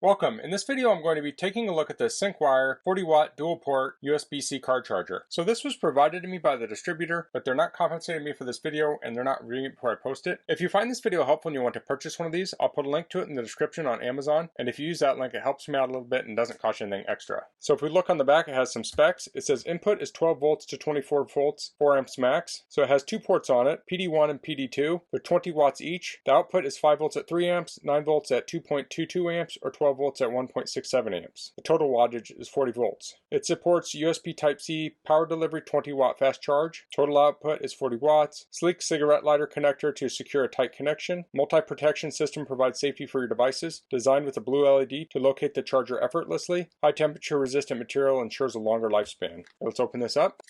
Welcome. In this video I'm going to be taking a look at the Syncwire 40W dual port USB-C car charger. So this was provided to me by the distributor, but they're not compensating me for this video and they're not reading it before I post it. If you find this video helpful and you want to purchase one of these, I'll put a link to it in the description on Amazon, and if you use that link it helps me out a little bit and doesn't cost you anything extra. So if we look on the back, it has some specs. It says input is 12 volts to 24 volts, 4 amps max. So it has two ports on it, PD1 and PD2. They're 20 watts each. The output is 5 volts at 3 amps, 9 volts at 2.22 amps, or 12 volts at 1.67 amps. The total wattage is 40 volts. It supports USB Type-C power delivery 20 watt fast charge. Total output is 40 watts. Sleek cigarette lighter connector to secure a tight connection. Multi-protection system provides safety for your devices. Designed with a blue LED to locate the charger effortlessly. High temperature resistant material ensures a longer lifespan. Let's open this up.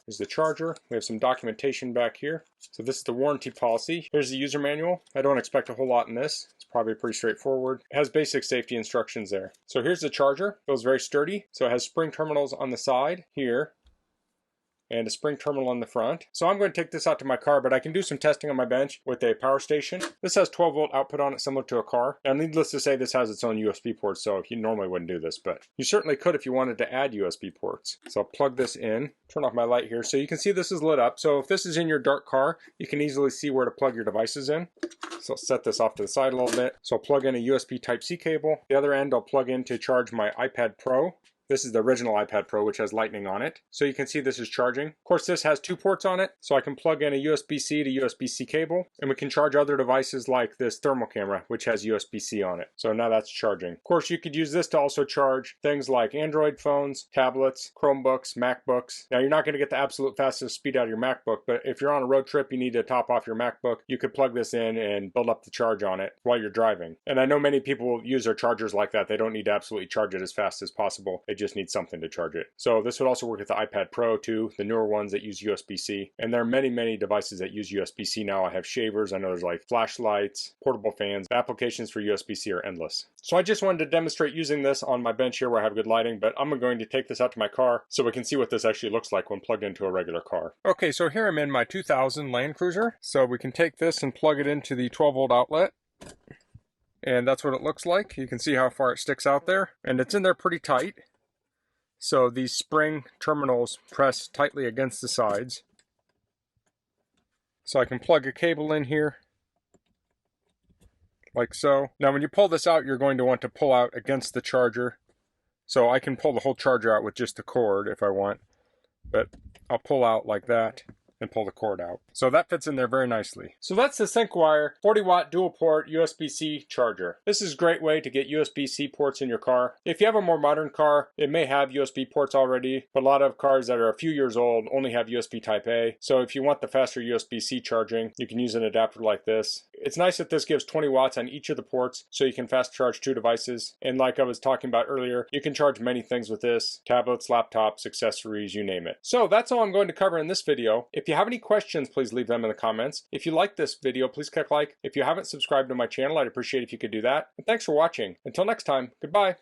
Here's the charger. We have some documentation back here. So this is the warranty policy. Here's the user manual. I don't expect a whole lot in this. It's probably pretty straightforward. It has basic safety instructions there. So here's the charger. It feels very sturdy. So it has spring terminals on the side here and a spring terminal on the front. So I'm going to take this out to my car, but I can do some testing on my bench with a power station. This has 12 volt output on it, similar to a car. And needless to say, this has its own USB ports, so you normally wouldn't do this, but you certainly could if you wanted to add USB ports. So I'll plug this in, turn off my light here. So you can see this is lit up. So if this is in your dark car, you can easily see where to plug your devices in. So I'll set this off to the side a little bit. So I'll plug in a USB Type-C cable. The other end I'll plug in to charge my iPad Pro. This is the original iPad Pro, which has lightning on it. So you can see this is charging. Of course, this has two ports on it, so I can plug in a USB-C to USB-C cable, and we can charge other devices like this thermal camera, which has USB-C on it. So now that's charging. Of course, you could use this to also charge things like Android phones, tablets, Chromebooks, MacBooks. Now, you're not going to get the absolute fastest speed out of your MacBook, but if you're on a road trip, you need to top off your MacBook, you could plug this in and build up the charge on it while you're driving. And I know many people use their chargers like that. They don't need to absolutely charge it as fast as possible. They just need something to charge it. So this would also work with the iPad Pro too, the newer ones that use USB-C. And there are many devices that use USB-C now. I have shavers, I know there's like flashlights, portable fans. The applications for USB-C are endless. So I just wanted to demonstrate using this on my bench here where I have good lighting, but I'm going to take this out to my car so we can see what this actually looks like when plugged into a regular car. Okay, so here I'm in my 2000 Land Cruiser. So we can take this and plug it into the 12 volt outlet. And that's what it looks like. You can see how far it sticks out there. And it's in there pretty tight. So these spring terminals press tightly against the sides. So I can plug a cable in here, like so. Now when you pull this out, you're going to want to pull out against the charger. So I can pull the whole charger out with just the cord if I want, but I'll pull out like that and pull the cord out. So that fits in there very nicely. So that's the Syncwire 40W dual port USB-C charger. This is a great way to get USB-C ports in your car. If you have a more modern car, it may have USB ports already, but a lot of cars that are a few years old only have USB Type-A. So if you want the faster USB-C charging, you can use an adapter like this. It's nice that this gives 20 watts on each of the ports, so you can fast charge two devices. And like I was talking about earlier, you can charge many things with this: tablets, laptops, accessories, you name it. So that's all I'm going to cover in this video. If you have any questions, please leave them in the comments. If you like this video, please click like. If you haven't subscribed to my channel, I'd appreciate if you could do that. And thanks for watching. Until next time, goodbye.